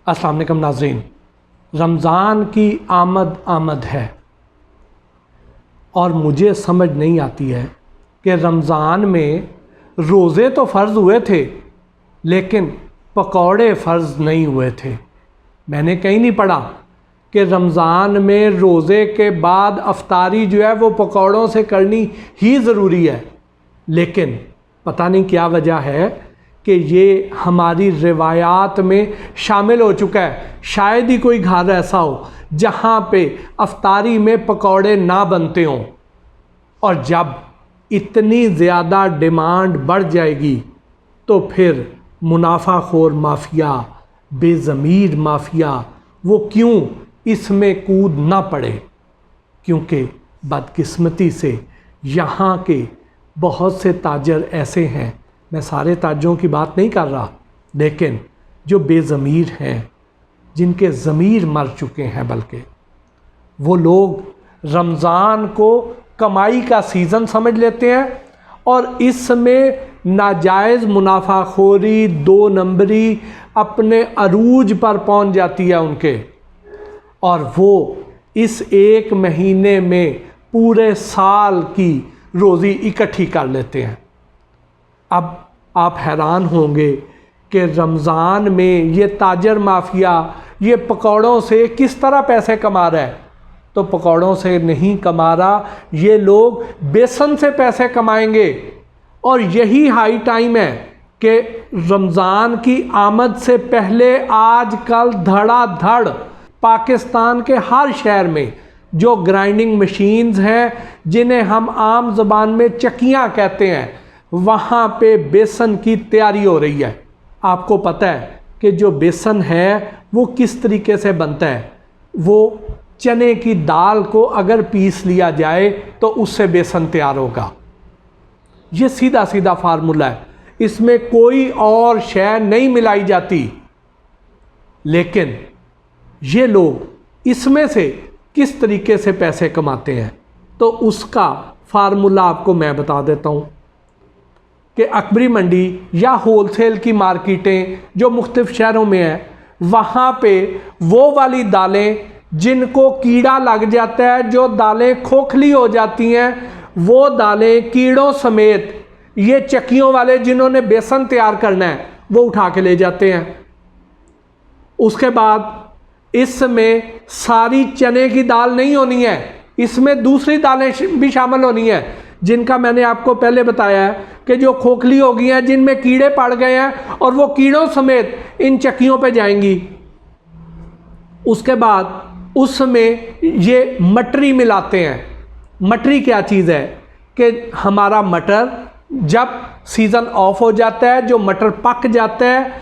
अस्सलाम वालेकुम नाज़रीन, रमज़ान की आमद है और मुझे समझ नहीं आती है कि रमज़ान में रोज़े तो फ़र्ज़ हुए थे लेकिन पकौड़े फ़र्ज़ नहीं हुए थे। मैंने कहीं नहीं पढ़ा कि रमज़ान में रोज़े के बाद अफ्तारी जो है वो पकौड़ों से करनी ही ज़रूरी है, लेकिन पता नहीं क्या वजह है कि ये हमारी रिवायात में शामिल हो चुका है। शायद ही कोई घर ऐसा हो जहाँ पे अफ्तारी में पकौड़े ना बनते हों, और जब इतनी ज़्यादा डिमांड बढ़ जाएगी तो फिर मुनाफाखोर माफिया, बेज़मीर माफिया वो क्यों इसमें कूद ना पड़े, क्योंकि बदकिस्मती से यहाँ के बहुत से ताजर ऐसे हैं, मैं सारे ताजरों की बात नहीं कर रहा, लेकिन जो बेज़मीर हैं, जिनके ज़मीर मर चुके हैं, बल्कि वो लोग रमज़ान को कमाई का सीज़न समझ लेते हैं और इसमें नाजायज़ मुनाफाखोरी, दो नंबरी अपने अरूज पर पहुंच जाती है उनके, और वो इस एक महीने में पूरे साल की रोज़ी इकट्ठी कर लेते हैं। अब आप हैरान होंगे कि रमज़ान में ये ताजर माफिया ये पकौड़ों से किस तरह पैसे कमा रहा है। तो पकौड़ों से नहीं कमा रहा, ये लोग बेसन से पैसे कमाएंगे। और यही हाई टाइम है कि रमज़ान की आमद से पहले आजकल धड़ाधड़ पाकिस्तान के हर शहर में जो ग्राइंडिंग मशीन्स हैं, जिन्हें हम आम ज़बान में चक्कियाँ कहते हैं, वहाँ पे बेसन की तैयारी हो रही है। आपको पता है कि जो बेसन है वो किस तरीके से बनता है। वो चने की दाल को अगर पीस लिया जाए तो उससे बेसन तैयार होगा। ये सीधा सीधा फार्मूला है, इसमें कोई और शय नहीं मिलाई जाती। लेकिन ये लोग इसमें से किस तरीके से पैसे कमाते हैं, तो उसका फार्मूला आपको मैं बता देता हूँ कि अकबरी मंडी या होलसेल की मार्केटें जो मुख्तलिफ शहरों में है, वहाँ पे वो वाली दालें जिनको कीड़ा लग जाता है, जो दालें खोखली हो जाती हैं, वो दालें कीड़ों समेत ये चक्कियों वाले जिन्होंने बेसन तैयार करना है वो उठा के ले जाते हैं। उसके बाद इसमें सारी चने की दाल नहीं होनी है, इसमें दूसरी दालें भी शामिल होनी है, जिनका मैंने आपको पहले बताया है कि जो खोखली हो गई हैं, जिनमें कीड़े पड़ गए हैं, और वो कीड़ों समेत इन चक्कियों पे जाएंगी। उसके बाद उसमें ये मटरी मिलाते हैं। मटरी क्या चीज़ है कि हमारा मटर जब सीज़न ऑफ हो जाता है, जो मटर पक जाता है,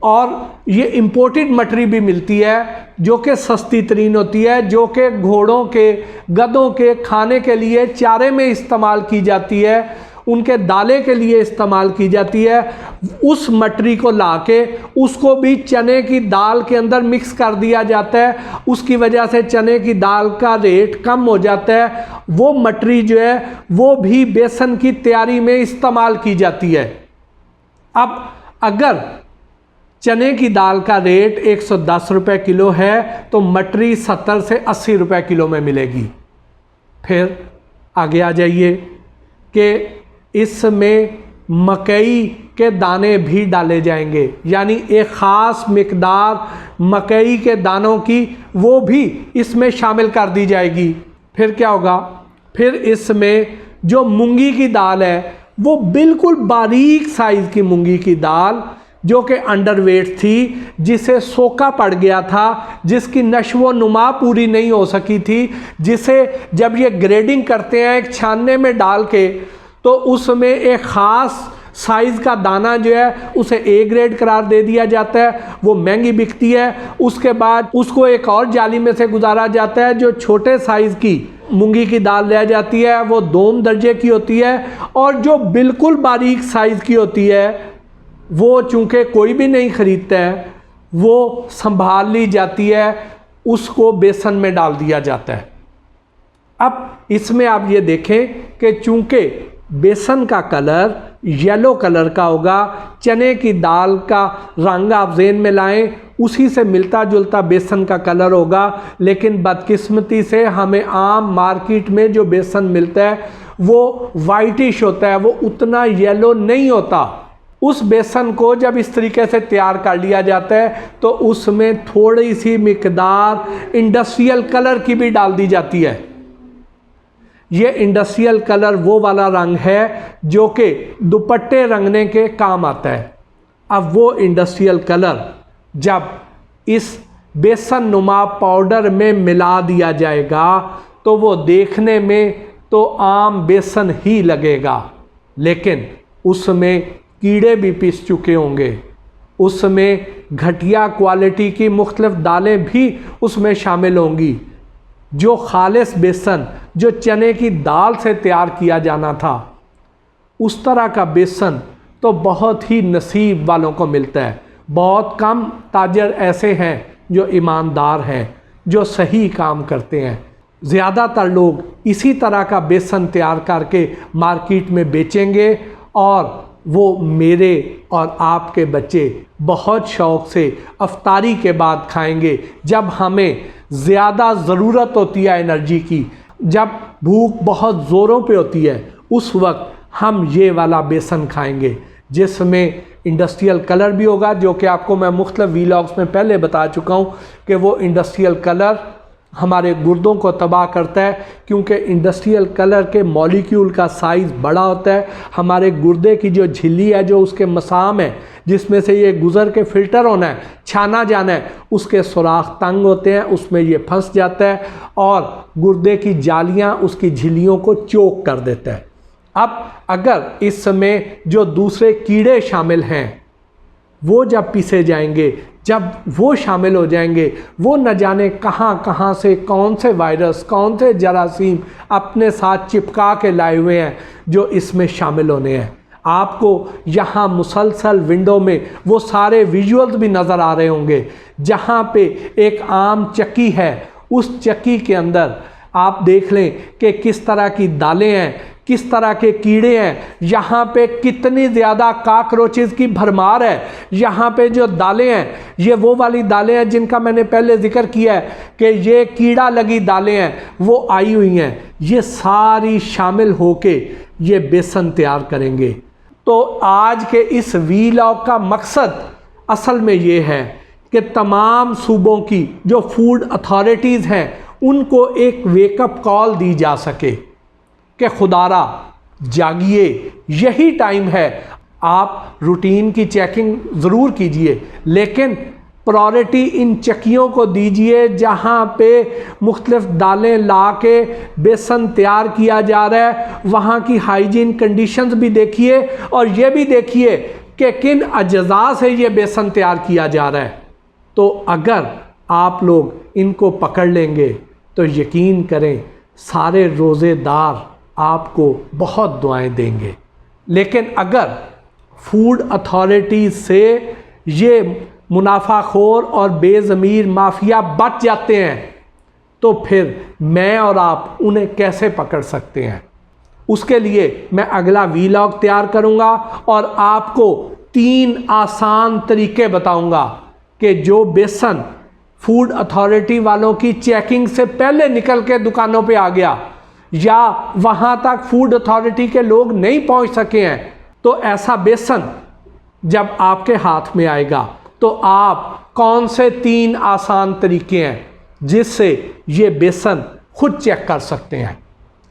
और ये इम्पोर्टेड मटरी भी मिलती है जो कि सस्ती तरीन होती है, जो कि घोड़ों के, गधों के खाने के लिए चारे में इस्तेमाल की जाती है, उनके दाले के लिए इस्तेमाल की जाती है। उस मटरी को लाके उसको भी चने की दाल के अंदर मिक्स कर दिया जाता है। उसकी वजह से चने की दाल का रेट कम हो जाता है। वो मटरी जो है वो भी बेसन की तैयारी में इस्तेमाल की जाती है। अब अगर चने की दाल का रेट 110 रुपये किलो है तो मटरी 70 से 80 रुपये किलो में मिलेगी। फिर आगे आ जाइए कि इसमें मकई के दाने भी डाले जाएंगे, यानी एक ख़ास मिकदार मकई के दानों की वो भी इसमें शामिल कर दी जाएगी। फिर क्या होगा, फिर इसमें जो मूंगी की दाल है वो बिल्कुल बारीक साइज़ की मूंगी की दाल, जो कि अंडरवेट थी, जिसे सोका पड़ गया था, जिसकी नशो नुमा पूरी नहीं हो सकी थी, जिसे जब ये ग्रेडिंग करते हैं एक छानने में डाल के, तो उसमें एक ख़ास साइज़ का दाना जो है उसे ए ग्रेड करार दे दिया जाता है, वो महंगी बिकती है। उसके बाद उसको एक और जाली में से गुजारा जाता है, जो छोटे साइज़ की मूंगी की दाल रह जाती है, वो दोम दर्जे की होती है, और जो बिल्कुल बारीक साइज़ की होती है वो चूँकि कोई भी नहीं ख़रीदता है, वो संभाल ली जाती है, उसको बेसन में डाल दिया जाता है। अब इसमें आप ये देखें कि चूँकि बेसन का कलर येलो कलर का होगा, चने की दाल का रंग आप ज़हन में लाएं, उसी से मिलता जुलता बेसन का कलर होगा, लेकिन बदकिस्मती से हमें आम मार्केट में जो बेसन मिलता है वो वाइटिश होता है, वो उतना येलो नहीं होता। उस बेसन को जब इस तरीके से तैयार कर लिया जाता है तो उसमें थोड़ी सी मिकदार इंडस्ट्रियल कलर की भी डाल दी जाती है। ये इंडस्ट्रियल कलर वो वाला रंग है जो कि दुपट्टे रंगने के काम आता है। अब वो इंडस्ट्रियल कलर जब इस बेसन नुमा पाउडर में मिला दिया जाएगा तो वो देखने में तो आम बेसन ही लगेगा, लेकिन उसमें कीड़े भी पिस चुके होंगे, उसमें घटिया क्वालिटी की मुख्तलिफ दालें भी उसमें शामिल होंगी। जो खालिस बेसन जो चने की दाल से तैयार किया जाना था, उस तरह का बेसन तो बहुत ही नसीब वालों को मिलता है। बहुत कम ताजर ऐसे हैं जो ईमानदार हैं, जो सही काम करते हैं। ज़्यादातर लोग इसी तरह का बेसन तैयार करके मार्केट में बेचेंगे और वो मेरे और आपके बच्चे बहुत शौक़ से अफ्तारी के बाद खाएंगे। जब हमें ज़्यादा ज़रूरत होती है एनर्जी की, जब भूख बहुत ज़ोरों पे होती है, उस वक्त हम ये वाला बेसन खाएंगे जिसमें इंडस्ट्रियल कलर भी होगा, जो कि आपको मैं मुख्तलिफ वीलॉग्स में पहले बता चुका हूँ कि वो इंडस्ट्रियल कलर हमारे गुर्दों को तबाह करता है, क्योंकि इंडस्ट्रियल कलर के मॉलिक्यूल का साइज़ बड़ा होता है। हमारे गुर्दे की जो झिल्ली है, जो उसके मसाम है जिसमें से ये गुज़र के फ़िल्टर होना है, छाना जाना है, उसके सुराख तंग होते हैं, उसमें ये फंस जाता है और गुर्दे की जालियाँ उसकी झिल्लियों को चोक कर देता है। अब अगर इस समय जो दूसरे कीड़े शामिल हैं वो जब पीसे जाएंगे, जब वो शामिल हो जाएंगे, वो न जाने कहाँ कहाँ से कौन से वायरस, कौन से जरासीम अपने साथ चिपका के लाए हुए हैं जो इसमें शामिल होने हैं। आपको यहाँ मुसलसल विंडो में वो सारे विजुअल्स भी नज़र आ रहे होंगे, जहाँ पे एक आम चक्की है, उस चक्की के अंदर आप देख लें कि किस तरह की दालें हैं, किस तरह के कीड़े हैं, यहाँ पे कितनी ज़्यादा काकरोचेज़ की भरमार है। यहाँ पे जो दालें हैं, ये वो वाली दालें हैं जिनका मैंने पहले जिक्र किया है कि ये कीड़ा लगी दालें हैं, वो आई हुई हैं। ये सारी शामिल होके ये बेसन तैयार करेंगे। तो आज के इस वीलॉग का मकसद असल में ये है कि तमाम सूबों की जो फूड अथॉरिटीज़ हैं उनको एक वेकअप कॉल दी जा सके कि खुदारा जागिए, यही टाइम है। आप रूटीन की चेकिंग ज़रूर कीजिए, लेकिन प्रायोरिटी इन चक्कियों को दीजिए जहाँ पे मुख्तलिफ दालें ला के बेसन तैयार किया जा रहा है। वहाँ की हाइजीन कंडीशंस भी देखिए और ये भी देखिए कि किन अज्जा से ये बेसन तैयार किया जा रहा है। तो अगर आप लोग इनको पकड़ लेंगे तो यकीन करें सारे रोज़ेदार आपको बहुत दुआएं देंगे। लेकिन अगर फूड अथॉरिटीज़ से ये मुनाफाखोर और बेज़मीर माफिया बच जाते हैं तो फिर मैं और आप उन्हें कैसे पकड़ सकते हैं। उसके लिए मैं अगला वीलॉग तैयार करूंगा और आपको 3 आसान तरीके बताऊंगा कि जो बेसन फूड अथॉरिटी वालों की चेकिंग से पहले निकल के दुकानों पे आ गया या वहाँ तक फूड अथॉरिटी के लोग नहीं पहुँच सके हैं, तो ऐसा बेसन जब आपके हाथ में आएगा तो आप कौन से 3 आसान तरीके हैं जिससे ये बेसन खुद चेक कर सकते हैं।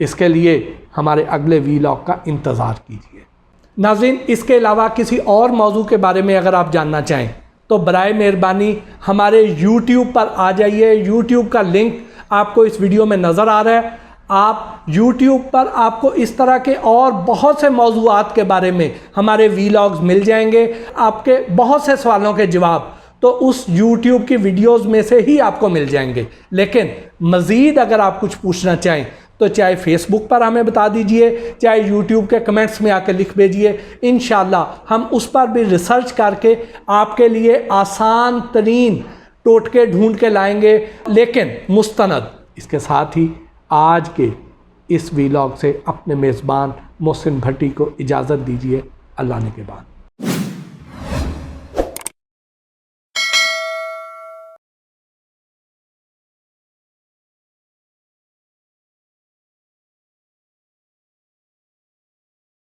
इसके लिए हमारे अगले वीलॉग का इंतज़ार कीजिए। नाज़रीन, इसके अलावा किसी और मौजू के बारे में अगर आप जानना चाहें तो बराए मेहरबानी हमारे YouTube पर आ जाइए। YouTube का लिंक आपको इस वीडियो में नज़र आ रहा है। आप YouTube पर आपको इस तरह के और बहुत से मौज़ूआत के बारे में हमारे वीलॉग्स मिल जाएंगे, आपके बहुत से सवालों के जवाब तो उस YouTube की वीडियोस में से ही आपको मिल जाएंगे। लेकिन मज़ीद अगर आप कुछ पूछना चाहें तो चाहे फेसबुक पर हमें बता दीजिए, चाहे YouTube के कमेंट्स में आकर लिख भेजिए। इंशाल्लाह हम उस पर भी रिसर्च करके आपके लिए आसान तरीन टोटके ढूंढ के लाएंगे, लेकिन मुस्तनद। इसके साथ ही आज के इस वीलॉग से अपने मेज़बान मोहसिन भट्टी को इजाज़त दीजिए। अल्लाह ने के बाद।